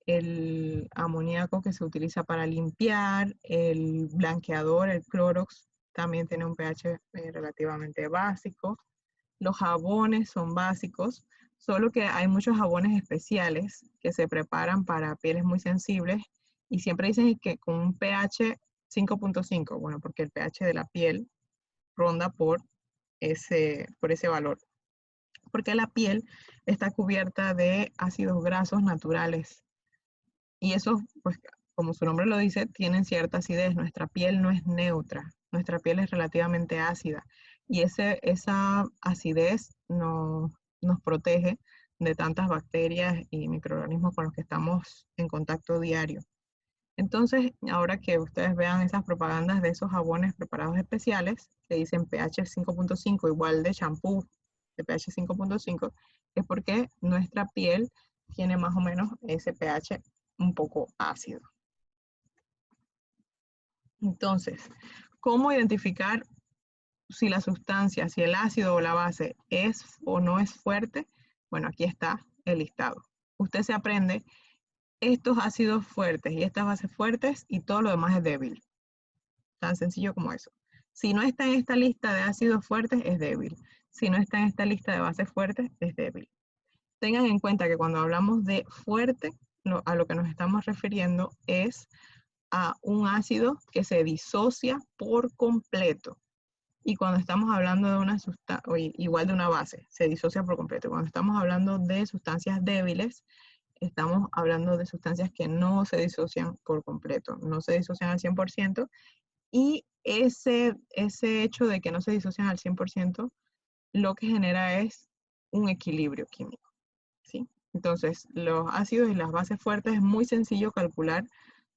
el amoníaco que se utiliza para limpiar, el blanqueador, el Clorox, también tiene un pH relativamente básico. Los jabones son básicos, solo que hay muchos jabones especiales que se preparan para pieles muy sensibles y siempre dicen que con un pH 5,5, bueno, porque el pH de la piel ronda por ese valor. Porque la piel está cubierta de ácidos grasos naturales y esos, pues, como su nombre lo dice, tienen cierta acidez. Nuestra piel no es neutra, nuestra piel es relativamente ácida y esa acidez nos protege de tantas bacterias y microorganismos con los que estamos en contacto diario. Entonces, ahora que ustedes vean esas propagandas de esos jabones preparados especiales que dicen pH 5,5 igual de champú de pH 5,5, es porque nuestra piel tiene más o menos ese pH un poco ácido. Entonces, ¿cómo identificar si la sustancia, si el ácido o la base es o no es fuerte? Bueno, aquí está el listado. Usted se aprende estos ácidos fuertes y estas bases fuertes y todo lo demás es débil. Tan sencillo como eso. Si no está en esta lista de ácidos fuertes, es débil. Si no está en esta lista de bases fuertes, es débil. Tengan en cuenta que cuando hablamos de fuerte, a lo que nos estamos refiriendo es a un ácido que se disocia por completo. Y cuando estamos hablando de una sustancia, igual de una base, se disocia por completo. Cuando estamos hablando de sustancias débiles, estamos hablando de sustancias que no se disocian por completo, no se disocian al 100%, y ese hecho de que no se disocian al 100%, lo que genera es un equilibrio químico, ¿sí? Entonces, los ácidos y las bases fuertes es muy sencillo calcular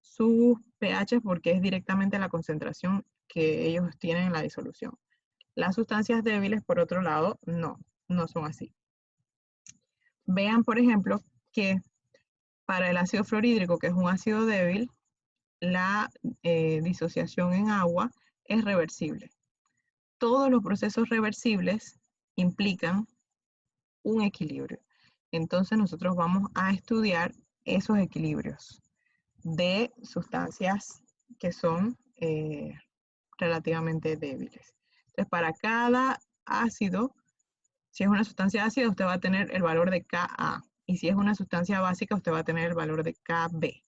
sus pH porque es directamente la concentración que ellos tienen en la disolución. Las sustancias débiles, por otro lado, no son así. Vean, por ejemplo, que para el ácido fluorhídrico, que es un ácido débil, la disociación en agua es reversible. Todos los procesos reversibles implican un equilibrio. Entonces nosotros vamos a estudiar esos equilibrios de sustancias que son relativamente débiles. Entonces, para cada ácido, si es una sustancia ácida, usted va a tener el valor de Ka. Y si es una sustancia básica, usted va a tener el valor de Kb.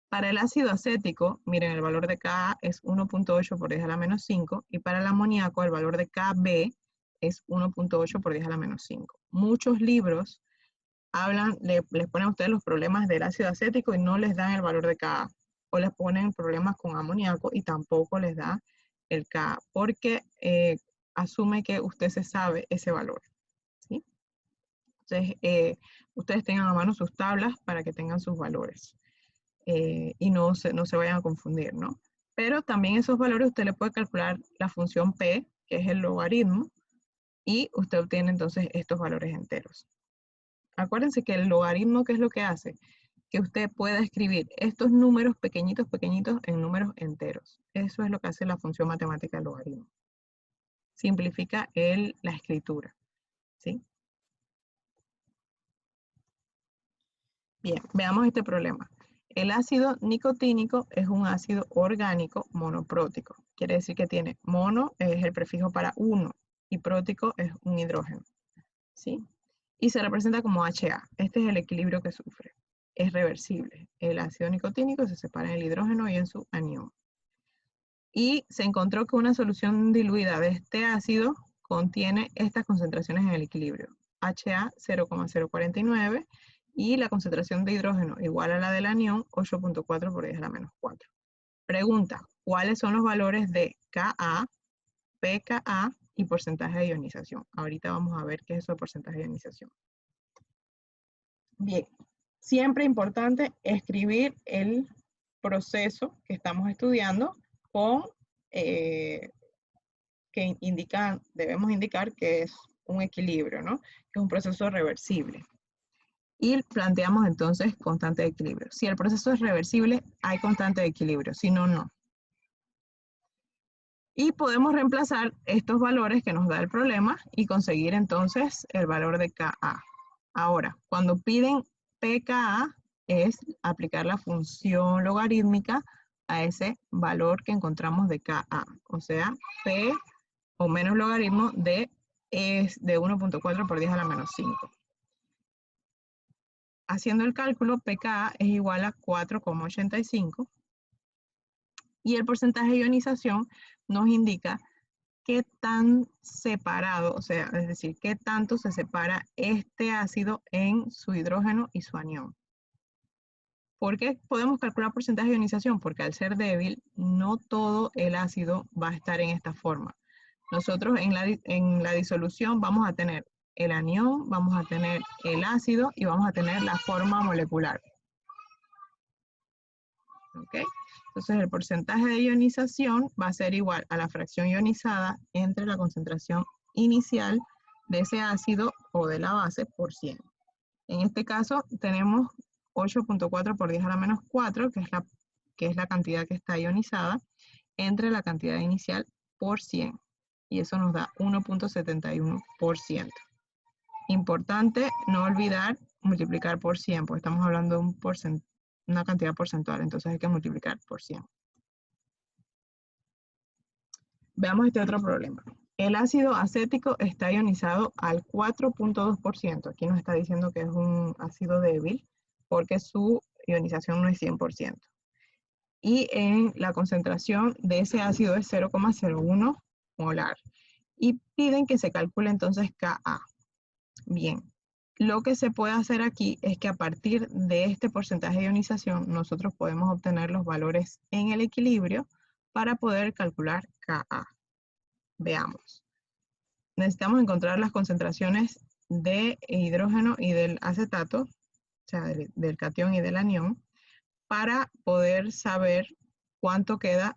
Para el ácido acético, miren, el valor de Ka es 1.8 por 10 a la menos 5. Y para el amoníaco, el valor de Kb es 1.8 por 10 a la menos 5. Muchos libros les ponen a ustedes los problemas del ácido acético y no les dan el valor de Ka. O les ponen problemas con amoníaco y tampoco les da el Ka, porque asume que usted se sabe ese valor, ¿sí? Entonces, ustedes tengan a mano sus tablas para que tengan sus valores y no se vayan a confundir, ¿no? Pero también esos valores usted le puede calcular la función P, que es el logaritmo, y usted obtiene entonces estos valores enteros. Acuérdense que el logaritmo, ¿qué es lo que hace? Que usted pueda escribir estos números pequeñitos en números enteros. Eso es lo que hace la función matemática del logaritmo. Simplifica la escritura, ¿sí? Bien, veamos este problema. El ácido nicotínico es un ácido orgánico monoprótico. Quiere decir que tiene mono, es el prefijo para uno, y prótico es un hidrógeno, ¿sí? Y se representa como HA. Este es el equilibrio que sufre. Es reversible. El ácido nicotínico se separa en el hidrógeno y en su anión. Y se encontró que una solución diluida de este ácido contiene estas concentraciones en el equilibrio. HA 0,049 y la concentración de hidrógeno igual a la del anión 8.4 por 10 a la menos 4. Pregunta, ¿cuáles son los valores de Ka, pKa y porcentaje de ionización? Ahorita vamos a ver qué es eso de porcentaje de ionización. Bien, siempre importante escribir el proceso que estamos estudiando con que debemos indicar que es un equilibrio, ¿no? Que es un proceso reversible. Y planteamos entonces constante de equilibrio. Si el proceso es reversible, hay constante de equilibrio, si no, no. Y podemos reemplazar estos valores que nos da el problema y conseguir entonces el valor de Ka. Ahora, cuando piden pKa, es aplicar la función logarítmica a ese valor que encontramos de Ka. O sea, P o menos logaritmo de 1.4 por 10 a la menos 5. Haciendo el cálculo, pKa es igual a 4,85 y el porcentaje de ionización nos indica qué tan separado, o sea, es decir, qué tanto se separa este ácido en su hidrógeno y su anión. ¿Por qué podemos calcular porcentaje de ionización? Porque al ser débil, no todo el ácido va a estar en esta forma. Nosotros en la disolución vamos a tener el anión, vamos a tener el ácido y vamos a tener la forma molecular. ¿Ok? Entonces el porcentaje de ionización va a ser igual a la fracción ionizada entre la concentración inicial de ese ácido o de la base por 100. En este caso tenemos 8.4 por 10 a la menos 4, que es la cantidad que está ionizada, entre la cantidad inicial por 100. Y eso nos da 1.71%. Importante no olvidar multiplicar por 100, porque estamos hablando de una cantidad porcentual, entonces hay que multiplicar por 100. Veamos este otro problema. El ácido acético está ionizado al 4.2%. Aquí nos está diciendo que es un ácido débil porque su ionización no es 100%. Y en la concentración de ese ácido es 0,01 molar. Y piden que se calcule entonces Ka. Bien, lo que se puede hacer aquí es que a partir de este porcentaje de ionización nosotros podemos obtener los valores en el equilibrio para poder calcular Ka. Veamos. Necesitamos encontrar las concentraciones de hidrógeno y del acetato, o sea, del catión y del anión, para poder saber cuánto queda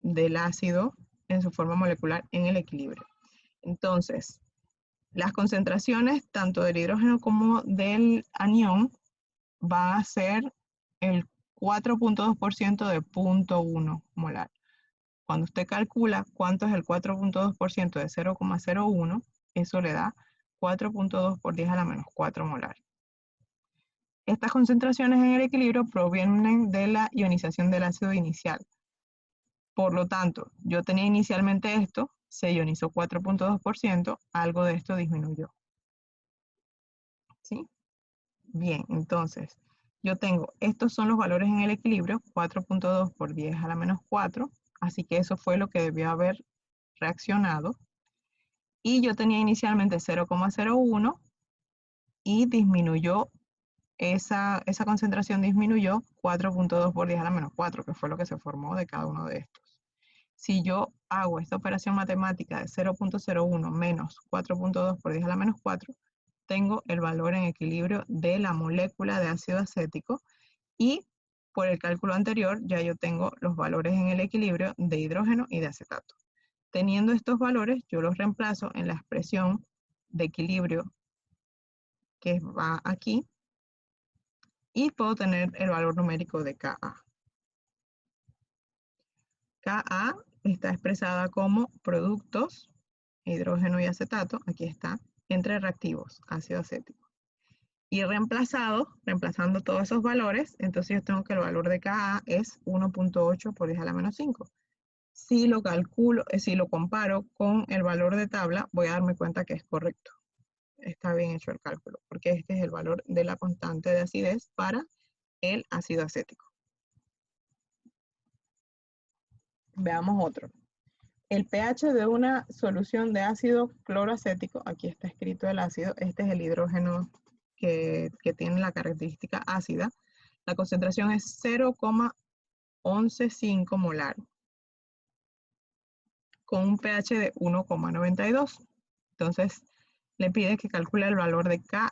del ácido en su forma molecular en el equilibrio. Entonces, las concentraciones tanto del hidrógeno como del anión va a ser el 4.2% de 0.1 molar. Cuando usted calcula cuánto es el 4.2% de 0,01, eso le da 4.2 por 10 a la menos 4 molar. Estas concentraciones en el equilibrio provienen de la ionización del ácido inicial. Por lo tanto, yo tenía inicialmente esto, se ionizó 4.2%, algo de esto disminuyó. ¿Sí? Bien, entonces, yo tengo, estos son los valores en el equilibrio, 4.2 por 10 a la menos 4, así que eso fue lo que debió haber reaccionado. Y yo tenía inicialmente 0,01 y disminuyó, esa concentración disminuyó 4.2 por 10 a la menos 4, que fue lo que se formó de cada uno de estos. Si yo hago esta operación matemática de 0.01 menos 4.2 por 10 a la menos 4, tengo el valor en equilibrio de la molécula de ácido acético y por el cálculo anterior ya yo tengo los valores en el equilibrio de hidrógeno y de acetato. Teniendo estos valores, yo los reemplazo en la expresión de equilibrio que va aquí y puedo tener el valor numérico de Ka. Ka está expresada como productos, hidrógeno y acetato, aquí está, entre reactivos, ácido acético. Y reemplazando todos esos valores, entonces yo tengo que el valor de Ka es 1.8 por 10 a la menos 5. Si lo calculo, si lo comparo con el valor de tabla, voy a darme cuenta que es correcto. Está bien hecho el cálculo, porque este es el valor de la constante de acidez para el ácido acético. Veamos otro. El pH de una solución de ácido cloroacético, aquí está escrito el ácido, este es el hidrógeno que tiene la característica ácida. La concentración es 0,115 molar, con un pH de 1,92. Entonces, le pide que calcule el valor de Ka,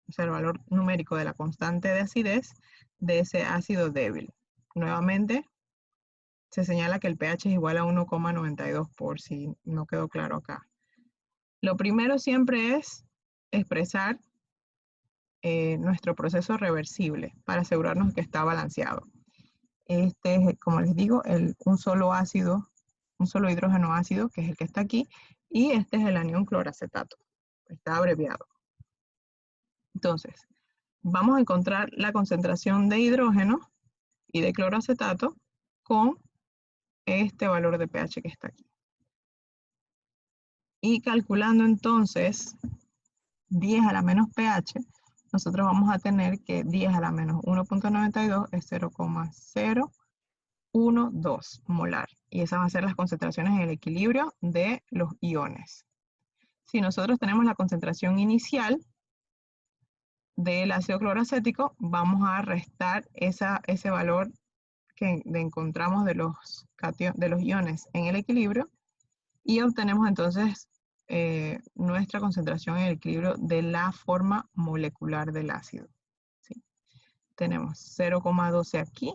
o sea, el valor numérico de la constante de acidez de ese ácido débil. Nuevamente, se señala que el pH es igual a 1,92 por si no quedó claro acá. Lo primero siempre es expresar nuestro proceso reversible para asegurarnos que está balanceado. Este es, como les digo, un solo hidrógeno ácido, que es el que está aquí, y este es el anión cloracetato. Está abreviado. Entonces, vamos a encontrar la concentración de hidrógeno y de cloroacetato con este valor de pH que está aquí. Y calculando entonces 10 a la menos pH, nosotros vamos a tener que 10 a la menos 1.92 es 0,012 molar. Y esas van a ser las concentraciones en el equilibrio de los iones. Si nosotros tenemos la concentración inicial del ácido cloroacético, vamos a restar ese valor que encontramos de los iones en el equilibrio y obtenemos entonces nuestra concentración en el equilibrio de la forma molecular del ácido. ¿Sí? Tenemos 0,12 aquí,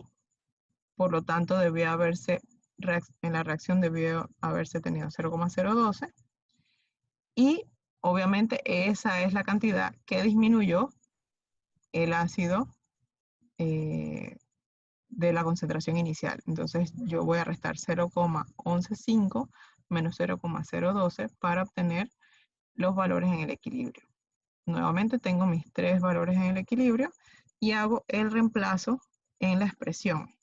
por lo tanto en la reacción debió haberse tenido 0,012 y obviamente esa es la cantidad que disminuyó el ácido de la concentración inicial. Entonces yo voy a restar 0,115 menos 0,012 para obtener los valores en el equilibrio. Nuevamente tengo mis tres valores en el equilibrio y hago el reemplazo en la expresión,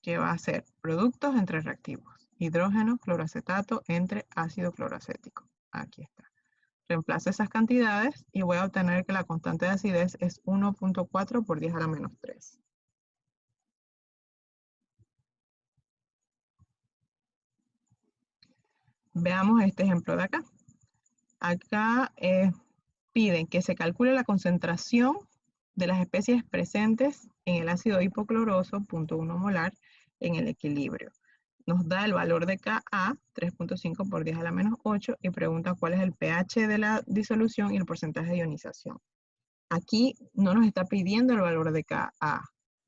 que va a ser productos entre reactivos. Hidrógeno, cloroacetato entre ácido cloroacético. Aquí está. Reemplazo esas cantidades y voy a obtener que la constante de acidez es 1.4 por 10 a la menos 3. Veamos este ejemplo de acá. Acá piden que se calcule la concentración de las especies presentes en el ácido hipocloroso, 0.1 molar, en el equilibrio. Nos da el valor de Ka, 3.5 por 10 a la menos 8, y pregunta cuál es el pH de la disolución y el porcentaje de ionización. Aquí no nos está pidiendo el valor de Ka,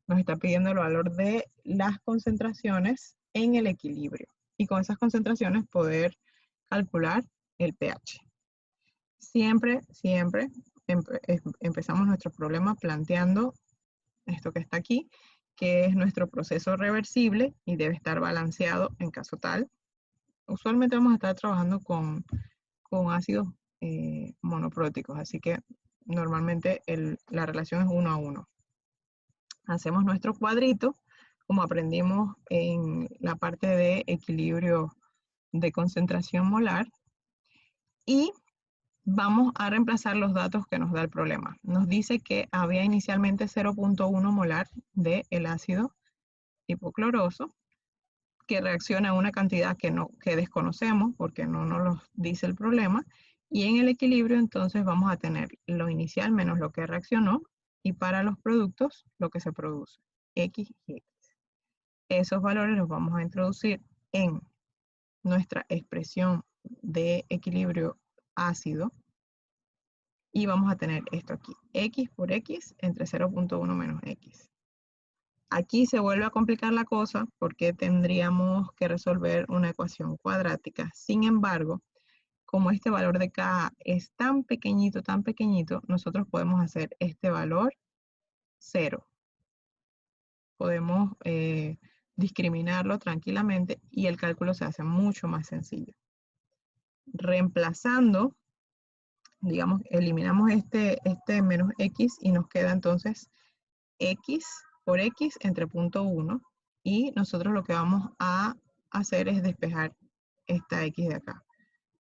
nos está pidiendo el valor de las concentraciones en el equilibrio. Y con esas concentraciones poder calcular el pH. Siempre empezamos nuestro problema planteando esto que está aquí, que es nuestro proceso reversible y debe estar balanceado en caso tal. Usualmente vamos a estar trabajando con ácidos monopróticos, así que normalmente la relación es 1 a 1. Hacemos nuestro cuadrito, como aprendimos en la parte de equilibrio de concentración molar, y vamos a reemplazar los datos que nos da el problema. Nos dice que había inicialmente 0.1 molar del ácido hipocloroso, que reacciona a una cantidad que desconocemos porque no nos lo dice el problema, y en el equilibrio entonces vamos a tener lo inicial menos lo que reaccionó, y para los productos lo que se produce, X y X. Esos valores los vamos a introducir en nuestra expresión de equilibrio ácido, y vamos a tener esto aquí, X por X entre 0.1 menos X. Aquí se vuelve a complicar la cosa porque tendríamos que resolver una ecuación cuadrática. Sin embargo, como este valor de K es tan pequeñito, nosotros podemos hacer este valor 0. Podemos discriminarlo tranquilamente y el cálculo se hace mucho más sencillo. Reemplazando, digamos, eliminamos este menos X y nos queda entonces X por X entre punto 1, y nosotros lo que vamos a hacer es despejar esta X de acá.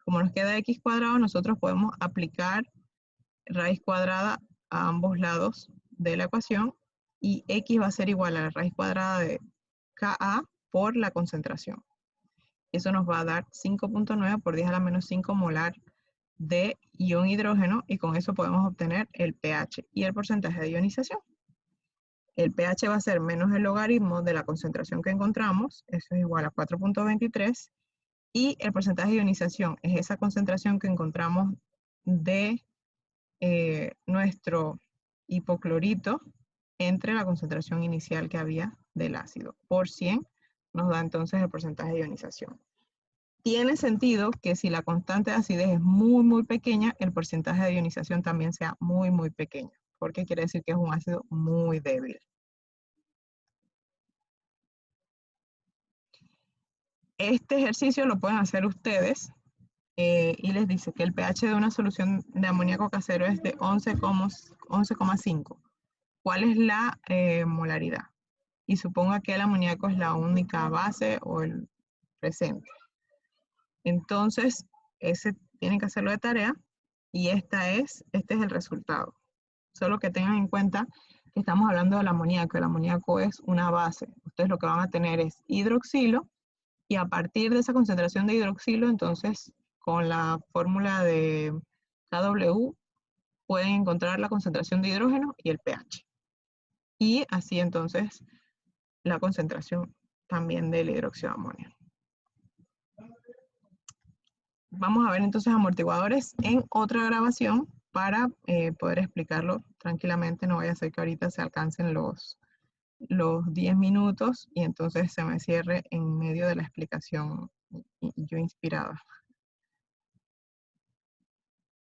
Como nos queda X cuadrado, nosotros podemos aplicar raíz cuadrada a ambos lados de la ecuación, y X va a ser igual a la raíz cuadrada de Ka por la concentración. Eso nos va a dar 5.9 por 10 a la menos 5 molar de ion hidrógeno, y con eso podemos obtener el pH y el porcentaje de ionización. El pH va a ser menos el logaritmo de la concentración que encontramos, eso es igual a 4.23, y el porcentaje de ionización es esa concentración que encontramos de nuestro hipoclorito entre la concentración inicial que había del ácido. Por 100 nos da entonces el porcentaje de ionización. Tiene sentido que si la constante de acidez es muy pequeña, el porcentaje de ionización también sea muy pequeño, porque quiere decir que es un ácido muy débil. Este ejercicio lo pueden hacer ustedes y les dice que el pH de una solución de amoníaco casero es de 11,5. ¿Cuál es la molaridad? Y suponga que el amoníaco es la única base o el presente. Entonces, ese tienen que hacerlo de tarea, y este es el resultado. Solo que tengan en cuenta que estamos hablando del amoníaco. El amoníaco es una base. Ustedes lo que van a tener es hidroxilo, y a partir de esa concentración de hidroxilo, entonces, con la fórmula de KW, pueden encontrar la concentración de hidrógeno y el pH. Y así entonces, la concentración también del hidróxido de amonio. Vamos a ver entonces amortiguadores en otra grabación para poder explicarlo tranquilamente. No vaya a ser que ahorita se alcancen los 10 minutos y entonces se me cierre en medio de la explicación y yo inspirada.